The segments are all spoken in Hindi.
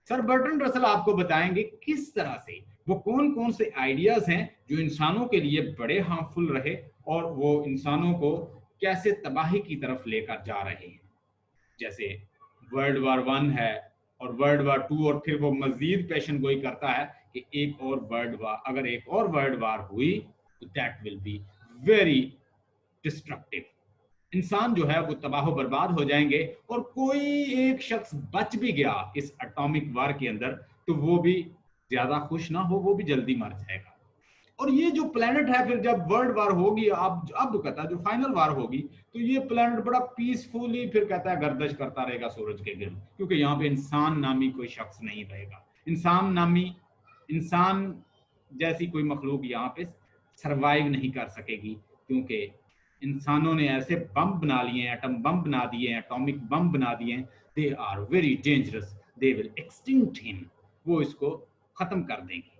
सर बर्ट्रैंड रसल आपको बताएंगे किस तरह से वो कौन कौन से आइडियाज हैं जो इंसानों के लिए बड़े हार्मफुल रहे और वो इंसानों को कैसे तबाही की तरफ लेकर जा रहे हैं। जैसे वर्ल्ड वार वन है और वर्ल्ड वार टू, और फिर वो मजीद पेशन गोई करता है कि एक और वर्ल्ड वार, अगर एक और वर्ल्ड वार हुई तो that will be very destructive. इंसान जो है वो तबाह बर्बाद हो जाएंगे, और कोई एक शख्स बच भी गया इस एटॉमिक वार के अंदर तो वो भी ज्यादा खुश ना हो, वो भी जल्दी मर जाएगा। और ये जो प्लेनेट है, फिर जब वर्ल्ड वार होगी, अब कहता है जो फाइनल वार होगी, तो ये प्लेनेट बड़ा पीसफुली फिर कहता है गर्दश करता रहेगा सूरज के गिर्द, क्योंकि यहाँ पे इंसान नामी कोई शख्स नहीं रहेगा। इंसान जैसी कोई मखलूक यहाँ पे सरवाइव नहीं कर सकेगी, क्योंकि इंसानों ने ऐसे बम बना लिए हैं, एटम बम बना दिए हैं, एटॉमिक बम बना दिए हैं। They are very dangerous, they will extinct him, वो इसको खत्म कर देंगे।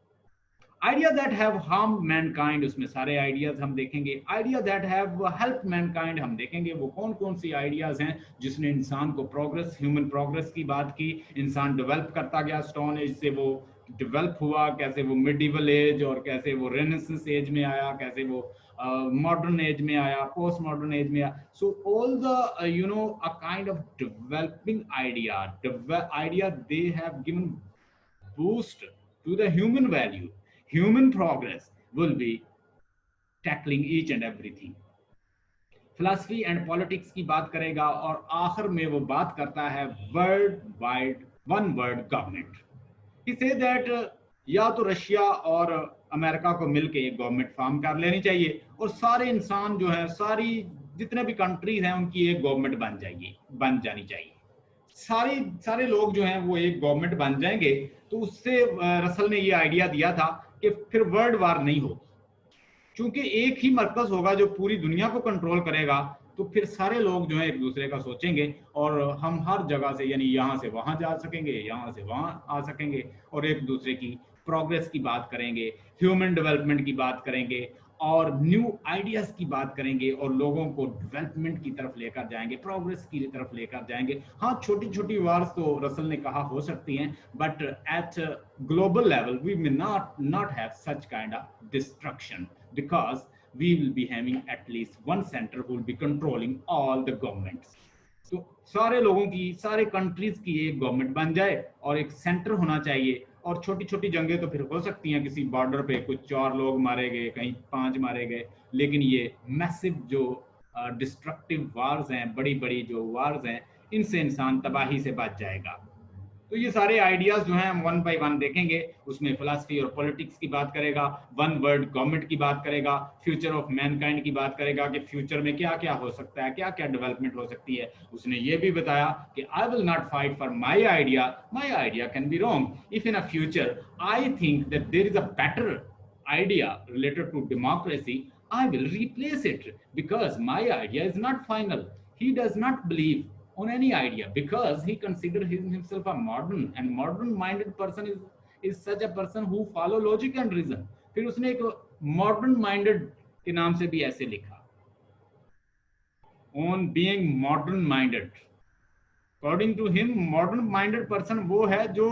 Idea that have harm mankind, उसमें सारे आइडियाज हम देखेंगे। Idea that have help mankind हम देखेंगे वो कौन कौन सी आइडियाज हैं जिसने इंसान को प्रोग्रेस, ह्यूमन प्रोग्रेस की बात की। इंसान डेवलप करता गया, स्टोन एज से वो डेवलप हुआ, कैसे वो मिडिवल एज, और कैसे वो रेनेसेंस एज में आया, कैसे वो मॉडर्न एज में आया, पोस्ट मॉडर्न एज में आया। So all the a kind of developing idea they have given boost to the human value, human progress will be tackling each and everything. Philosophy and politics की बात करेगा, और आखिर में वो बात करता है world wide one world government. He say that या तो रशिया और अमेरिका को मिलकर एक गवर्नमेंट फॉर्म कर लेनी चाहिए, और सारे इंसान जो है, सारी जितने भी कंट्रीज हैं उनकी एक गवर्नमेंट बन जानी चाहिए। सारे लोग जो हैं वो एक गवर्नमेंट बन जाएंगे, तो उससे रसल ने ये आइडिया दिया था कि फिर वर्ल्ड वार नहीं हो, क्योंकि एक ही मरकज होगा जो पूरी दुनिया को कंट्रोल करेगा। तो फिर सारे लोग जो है एक दूसरे का सोचेंगे, और हम हर जगह से, यानी यहाँ से वहां जा सकेंगे, यहाँ से वहां आ सकेंगे, और एक दूसरे की प्रोग्रेस की बात करेंगे, ह्यूमन डेवलपमेंट की बात करेंगे, और न्यू आइडियाज की बात करेंगे, और लोगों को डेवलपमेंट की तरफ लेकर जाएंगे, प्रोग्रेस की तरफ लेकर जाएंगे। हाँ, छोटी छोटी वार्स तो रसल ने कहा हो सकती हैं, but at global level we may not have such kind of destruction, because we will be having at least one center who will be controlling all the governments. तो सारे लोगों की, सारे कंट्रीज की एक गवर्नमेंट बन जाए और एक सेंटर होना चाहिए। और छोटी छोटी जंगें तो फिर हो सकती हैं, किसी बॉर्डर पे कुछ 4 लोग मारे गए, कहीं 5 मारे गए, लेकिन ये मैसिव जो डिस्ट्रक्टिव वार्स हैं, बड़ी बड़ी जो वार्स हैं, इनसे इंसान तबाही से बच जाएगा। तो ये सारे आइडियाज जो हैं हम वन बाय वन देखेंगे। उसमें फिलॉसफी और पॉलिटिक्स की बात करेगा, वन वर्ल्ड गवर्नमेंट की बात करेगा, फ्यूचर ऑफ मैनकाइंड की बात करेगा कि फ्यूचर में क्या क्या हो सकता है, क्या क्या डेवलपमेंट हो सकती है। उसने ये भी बताया कि I will not fight for my idea can be wrong if in a future I think that there is a better idea related to democracy, I will replace it because my idea is not final. He does not believe on any idea because he considers himself a modern, and modern minded person is such a person who follow logic and reason. फिर उसने एक modern minded के नाम से भी ऐसे लिखा, on being modern minded. According to him modern minded person वो है जो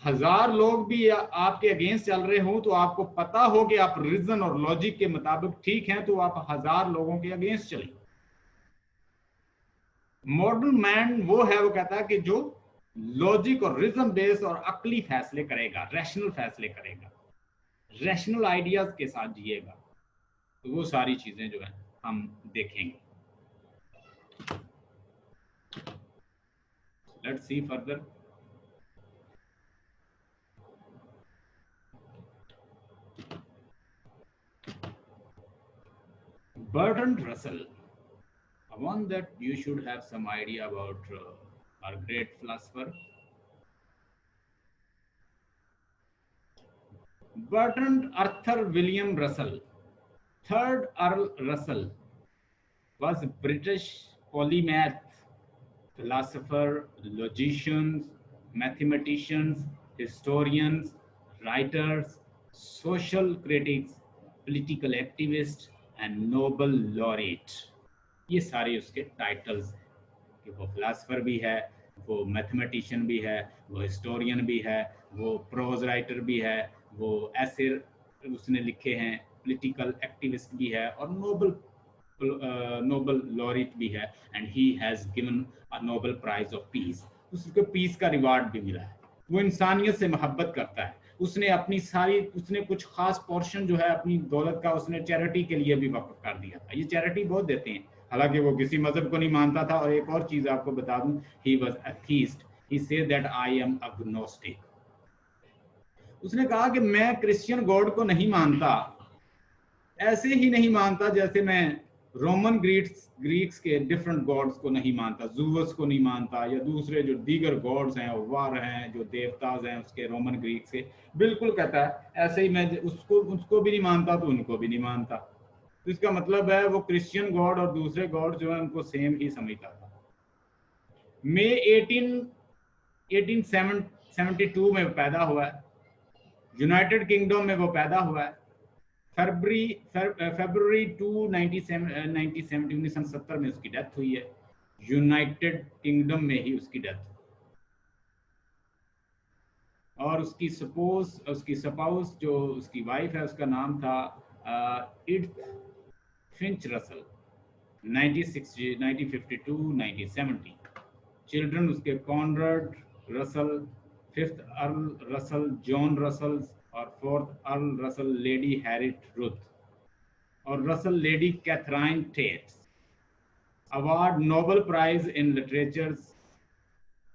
1000 लोग भी आपके अगेंस्ट चल रहे हो तो आपको पता हो कि आप रीजन और लॉजिक के मुताबिक ठीक हैं, तो आप 1000 लोगों के अगेंस्ट चले। मॉडर्न मैन वो है, वो कहता है कि जो लॉजिक और रीजन बेस्ड और अक्ली फैसले करेगा, रैशनल फैसले करेगा, रैशनल आइडियाज के साथ जिएगा। तो वो सारी चीजें जो है हम देखेंगे। Let's see further. Bertrand Russell, one that you should have some idea about our great philosopher. Bertrand Arthur William Russell, third Earl Russell, was a British polymath, philosopher, logician, mathematicians, historians, writers, social critics, political activist, and Nobel laureate. ये सारे उसके टाइटल्स हैं कि वो फिलासफर भी है, वो मैथमेटिशियन भी है, वो हिस्टोरियन भी है, वो प्रोज राइटर भी है, वो ऐसे उसने लिखे हैं, पॉलिटिकल एक्टिविस्ट भी है और नोबल लॉरेट भी है, and he has given a Nobel prize of peace. उसको पीस का रिवार्ड भी मिला है। वो इंसानियत से मोहब्बत करता है। उसने अपनी सारी, उसने कुछ खास पोर्शन जो है अपनी दौलत का उसने चैरिटी के लिए भी वक्फ कर दिया था। ये चैरिटी बहुत देते हैं, हालांकि वो किसी मजहब को नहीं मानता था। और एक और चीज आपको बता दूं, he was atheist, he said that I am agnostic. उसने कहा कि मैं क्रिश्चियन गॉड को नहीं मानता, ऐसे ही नहीं मानता जैसे मैं रोमन ग्रीक्स के डिफरेंट गॉड्स को नहीं मानता, जूवस को नहीं मानता, या दूसरे जो दीगर गॉड्स हैं, वार हैं, जो देवताज हैं उसके रोमन ग्रीक्स के। बिल्कुल कहता है ऐसे ही मैं उसको भी नहीं मानता तो उनको भी नहीं मानता। तो इसका मतलब है वो क्रिश्चियन गॉड और दूसरे गॉड जो है उनको सेम ही समझता था। मई 1872 में पैदा हुआ है, यूनाइटेड किंगडम में वो पैदा हुआ है। फरवरी 2 1970 में उसकी डेथ हुई है। यूनाइटेड किंगडम में ही उसकी डेथ। और उसकी स्पाउस जो उसकी वाइफ है उसका नाम था इड्थ फिंच रसल। 1952-1970। चिल्ड्रन उसके Conrad Russell, fifth earl Russell John Russell, और fourth earl Russell lady Harriet Ruth, और Russell lady Katharine Tait. Award Nobel prize in literature.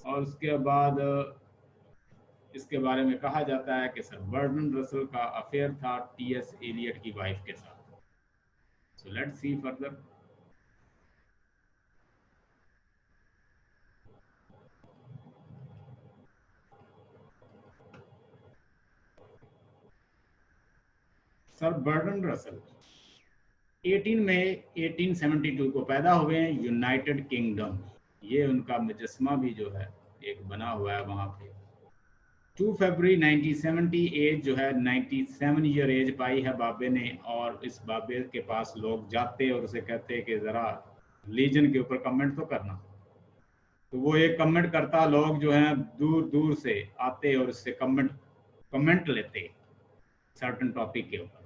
और उसके बाद इसके बारे में कहा जाता है कि सर बर्टन रसल का अफेयर था टीएस एलियट की वाइफ के साथ। So let's see further. Sir Burton Russell 18 मई 1872 को पैदा हुए हैं, यूनाइटेड किंगडम। ये उनका मुजस्मा भी जो है एक बना हुआ है वहाँ पे। 2 फरवरी 1970 एज जो है 97 ईयर एज पाई है बाबे ने। और इस बाबे के पास लोग जाते और उसे कहते कि ज़रा रिलीजन के ऊपर कमेंट तो करना। तो वो एक कमेंट करता, लोग जो हैं दूर दूर से आते और इससे कमेंट लेते सर्टेन टॉपिक के ऊपर।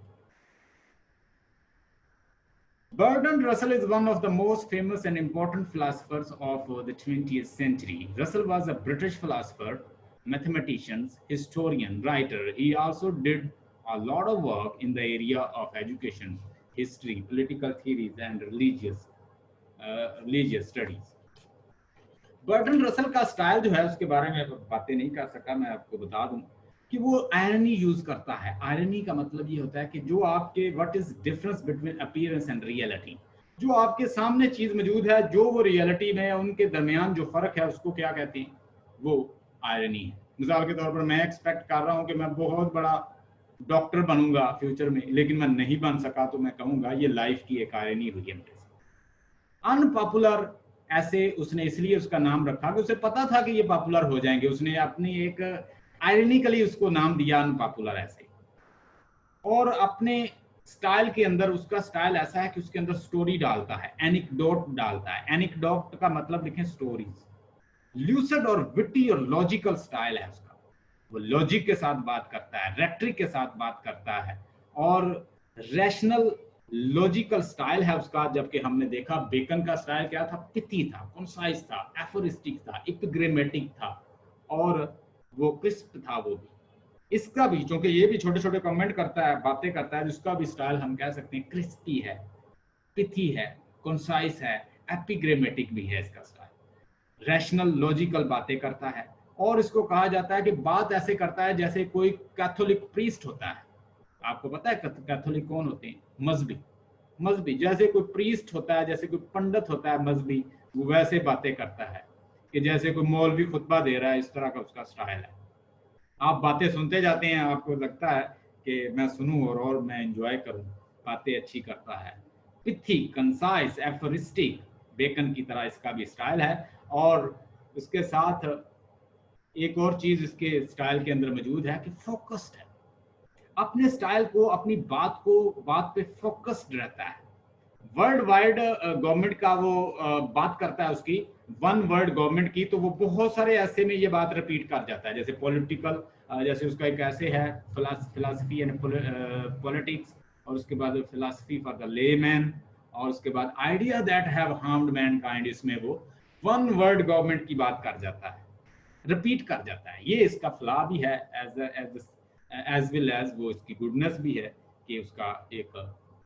Bertrand Russell is one of the most famous and important philosophers of the 20th century. Russell was a British philosopher, mathematician, historian, writer. He also did a lot of work in the area of education, history, political theories, and religious studies. Burton Russell का स्टाइल जो है उसके बारे में बातें नहीं कर सका, मैं आपको बता दूं कि वो आयरनी यूज करता है। आयरनी का मतलब ये होता है कि जो आपके what is difference between appearance and reality, जो आपके सामने चीज मौजूद है जो वो रियलिटी में है उनके दरमियान जो फर्क है उसको क्या कहते हैं, वो आयरनी है। मिसाल के तौर पर मैं एक्सपेक्ट कर रहा हूँ कि मैं बहुत बड़ा डॉक्टर बनूंगा फ्यूचर में, लेकिन मैं नहीं बन सका, तो मैं कहूंगा ये लाइफ की एक आयरनी हुई है। अनपॉपुलर ऐसे उसने इसलिए उसका नाम रखा कि उसे पता था कि ये पॉपुलर हो जाएंगे। उसने अपनी एक आयरनिकली उसको नाम दिया अनपॉपुलर ऐसे। और अपने स्टाइल के अंदर उसका स्टाइल ऐसा है कि उसके अंदर स्टोरी डालता है, एनिक्डोट डालता है। एनिक्डोट का मतलब लिखें स्टोरीज। ल्यूसिड और विटी और लॉजिकल स्टाइल है उसका। वो लॉजिक के साथ बात करता है, रेट्रिक के साथ बात करता है, और रैशनल लॉजिकल स्टाइल है उसका। जबकि हमने देखा बेकन का स्टाइल क्या था, पिथी था, कंसाइज था, एफोरिस्टिक था, एपिग्रामेटिक था, और वो क्रिस्प था वो भी। इसका भी, क्योंकि ये भी छोटे छोटे कमेंट करता है, बातें करता है, जिसका भी स्टाइल हम कह सकते हैं क्रिस्पी है, पिथी है, कंसाइज है, एपिग्रामेटिक भी है इसका स्टाइल। रैशनल लॉजिकल बातें करता है, और इसको कहा जाता है कि बात ऐसे करता है जैसे कोई कैथोलिक प्रीस्ट होता है। आपको पता है कैथोलिक कौन होते हैं? मजहबी जैसे कोई प्रीस्ट होता है, जैसे कोई पंडित होता है मजहबी, वो वैसे बातें करता है कि जैसे कोई मौलवी खुतबा दे रहा है, इस तरह का उसका स्टाइल है। आप बातें सुनते जाते हैं, आपको लगता है कि मैं सुनूं और मैं एंजॉय करूं, बातें अच्छी करता है। पिथी, कंसाइज, एफोरिस्टिक, बेकन की तरह इसका भी स्टाइल है। और उसके साथ एक और चीज इसके स्टाइल के अंदर मौजूद है कि फोकस्ड है। अपने स्टाइल को, अपनी बात पे फोकस्ड रहता है। वर्ल्ड वाइड गवर्नमेंट का वो बात करता है उसकी, वन वर्ल्ड गवर्नमेंट की, तो वो बहुत सारे ऐसे में ये बात रिपीट कर जाता है, जैसे पॉलिटिकल, जैसे उसका एक ऐसे है फिलासफी एंड पॉलिटिक्स, और उसके बाद फिलासफी फॉर द लेमैन, और उसके बाद idea that have harmed Mankind, इसमें वो वन वर्ल्ड गवर्नमेंट की बात कर जाता है, रिपीट कर जाता है। ये इसका फ्लॉ भी है, एज वेल एज वो इसकी गुडनेस भी है, कि उसका एक,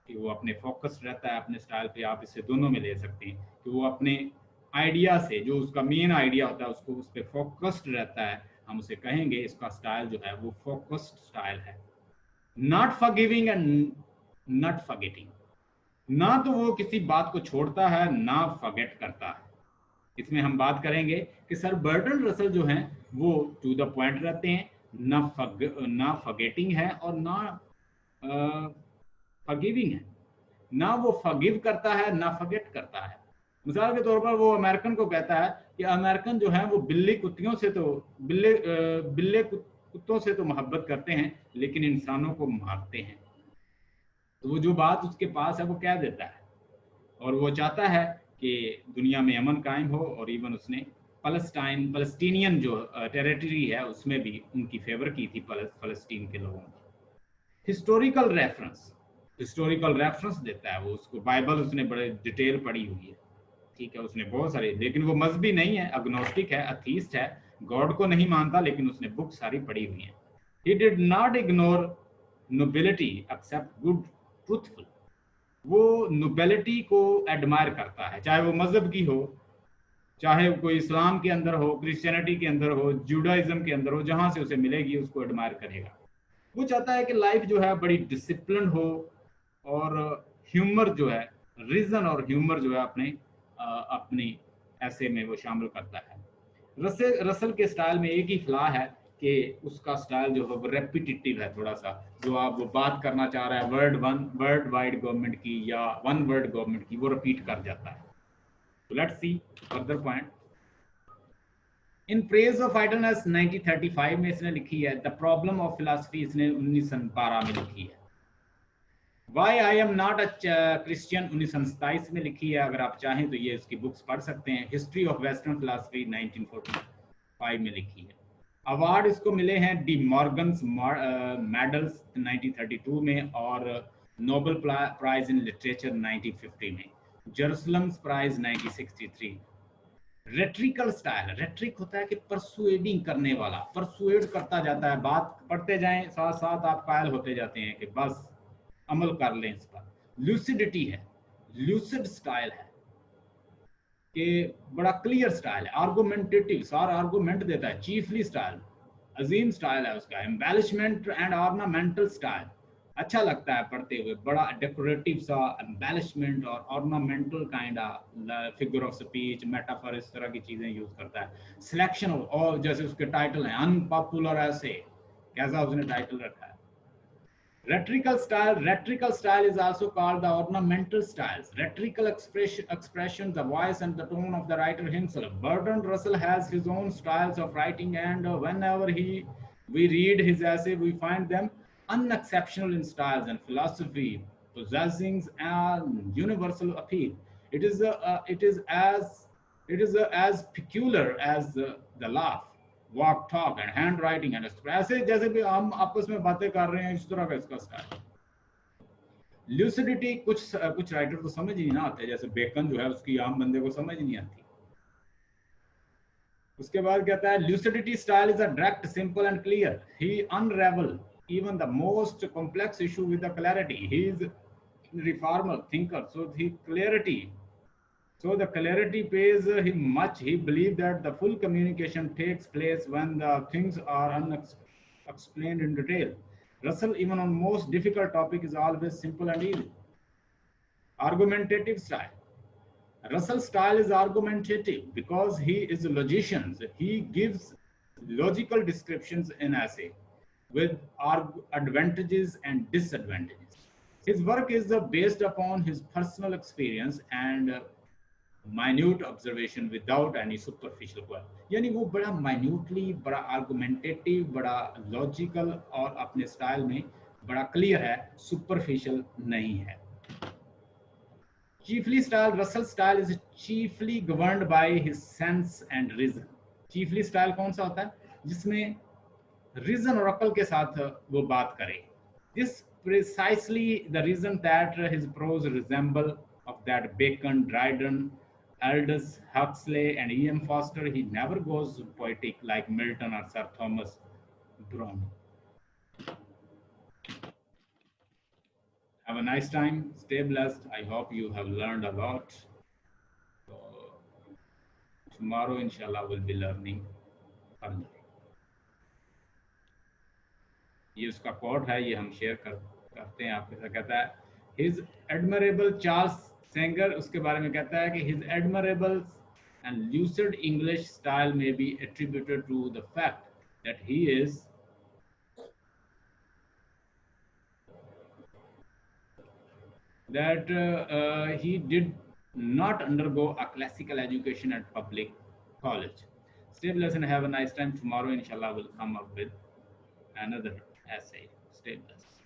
कि वो अपने फोकस्ड रहता है अपने स्टाइल पे। आप इसे दोनों में ले सकते हैं कि वो अपने आइडिया से, जो उसका मेन आइडिया होता है उसको, उस पर फोकस्ड रहता है। हम उसे कहेंगे इसका स्टाइल जो है वो फोकस्ड स्टाइल है। Not forgiving and not forgetting, ना तो वो किसी बात को छोड़ता है ना फॉरगेट करता है। इसमें हम बात करेंगे कि सर बर्टन रसल जो हैं वो टू द पॉइंट रहते हैं, ना फॉरगेटिंग है और ना फॉरगिविंग है, ना वो फॉरगिव करता है ना फॉरगेट करता है। मिसाल के तौर पर वो अमेरिकन को कहता है कि अमेरिकन जो है वो बिल्ले कुत्तों से तो मोहब्बत करते हैं लेकिन इंसानों को मारते हैं। तो वो जो बात उसके पास है वो कह देता है, और वो चाहता है कि दुनिया में अमन कायम हो, और इवन उसने फलस्तीनियन जो टेरिटरी है उसमें भी उनकी फेवर की थी, फलस्तीन के लोगों की। हिस्टोरिकल रेफरेंस देता है वो, उसको बाइबल उसने बड़े डिटेल पढ़ी हुई है, ठीक है, उसने बहुत सारे, लेकिन वो मजहबी नहीं है, अग्नोस्टिक है, अथीस्ट है, गॉड को नहीं मानता, लेकिन उसने बुक सारी पढ़ी हुई है। He did not ignore nobility except good truthful, वो नोबिलिटी को एडमायर करता है, चाहे वो मजहब की हो, चाहे वो कोई इस्लाम के अंदर हो, क्रिश्चियनिटी के अंदर हो, जुडाइज्म के अंदर हो, जहां से उसे मिलेगी उसको एडमायर करेगा। वो चाहता है कि लाइफ जो है बड़ी डिसिप्लिन हो, और ह्यूमर जो है, रीजन और ह्यूमर जो है अपनी ऐसे में वो शामिल करता है। रसल के स्टाइल में एक ही फ्लॉ है कि उसका स्टाइल जो है वो रेपिटेटिव है थोड़ा सा, जो आप वो बात करना चाह रहा है वर्ल्ड वाइड गवर्नमेंट की या वन वर्ल्ड गवर्नमेंट की, वो रिपीट कर जाता है। तो let's see further point. In praise of idleness 1935 में इसने लिखी है। द प्रॉब्लम ऑफ फिलॉसफी इसने 1912 में लिखी है। Why I am not a Christian 1927 में लिखी है। अगर आप चाहें तो ये इसकी बुक्स पढ़ सकते हैं। हिस्ट्री ऑफ वेस्टर्न फिलॉसफी 1945 में लिखी है। अवार्ड इसको मिले हैं डी मॉर्गन्स मेडल्स 1932 में, और नोबेल प्राइज इन लिटरेचर 1950 में, जेरूसलम्स प्राइज 1963। रेट्रिकल स्टाइल, रेट्रिक होता है कि परसुएडिंग करने वाला, परसुएड करता जाता है, बात पढ़ते जाएं साथ साथ आप कायल होते जाते हैं कि बस अमल कर लें इस पर। लूसिडिटी है, लूसिड स्टाइल है कि बड़ा क्लियर स्टाइल है। आर्गुमेंटेटिव, सारा आर्गुमेंट देता है। चीफली स्टाइल, अजीम स्टाइल है उसका। एम्बेलिशमेंट एंड ऑर्नामेंटल स्टाइल, अच्छा लगता है पढ़ते हुए, बड़ा डेकोरेटिव सा, एम्बेलिशमेंट और ornamental kind figure of speech, metaphor, इस तरह की चीजें यूज करता है। सिलेक्शन, और जैसे उसके टाइटल हैं अनपॉपुलर ऐसे, कैसा उसने टाइटल रखा है। Rhetorical style is also called the ornamental styles. Rhetorical expression, the voice and the tone of the writer himself. Bertrand Russell has his own styles of writing, and whenever we read his essay, we find them unexceptional in styles and philosophy, possessing a universal appeal. It is as peculiar as the laugh, walk talk and hand writing and ऐसे जैसे भी हम आपस में बातें कर रहे हैं, इस तरह का इसका स्टाइल। ल्यूसिडिटी, कुछ राइटर को समझ ही ना आते, जैसे बेकन जो है उसकी आम बंदे को समझ नहीं आती। उसके बाद कहता है lucidity style is a direct, simple and clear. He unravel even the most complex issue with the clarity. He is reformer thinker, so the clarity pays him much. He believed that the full communication takes place when the things are unexplained in detail. Russell, even on most difficult topic, is always simple and easy. Argumentative style. Russell's style is argumentative because he is a logician. He gives logical descriptions in essay with advantages and disadvantages. His work is based upon his personal experience and minute observation without any superficial quality. यानी वो बड़ा minutely, बड़ा argumentative, बड़ा logical और अपने स्टाइल में बड़ा क्लियर है, superficial नहीं है। Chiefly style, Russell's style is chiefly governed by his sense and reason. Chiefly style कौन सा होता है जिसमें reason और अकल के साथ वो बात करे. This precisely the reason that his prose resemble of that Bacon, Dryden, Aldous Huxley and E.M. Foster. He never goes poetic like Milton or Sir Thomas Browne. Have a nice time. Stay blessed. I hope you have learned a lot. So, tomorrow, inshallah, we'll be learning further. ये उसका कोट है, ये हम शेयर करते हैं आपके साथ. कहता है हिज एडमरेबल चार्ल्स सेंगर, उसके बारे में कहता है कि his admirable and lucid English style में be attributed to the fact that he is he did not undergo a classical education at public college. Stay blessed and have a nice time. Tomorrow, inshallah, we'll come up with another essay. Stay blessed.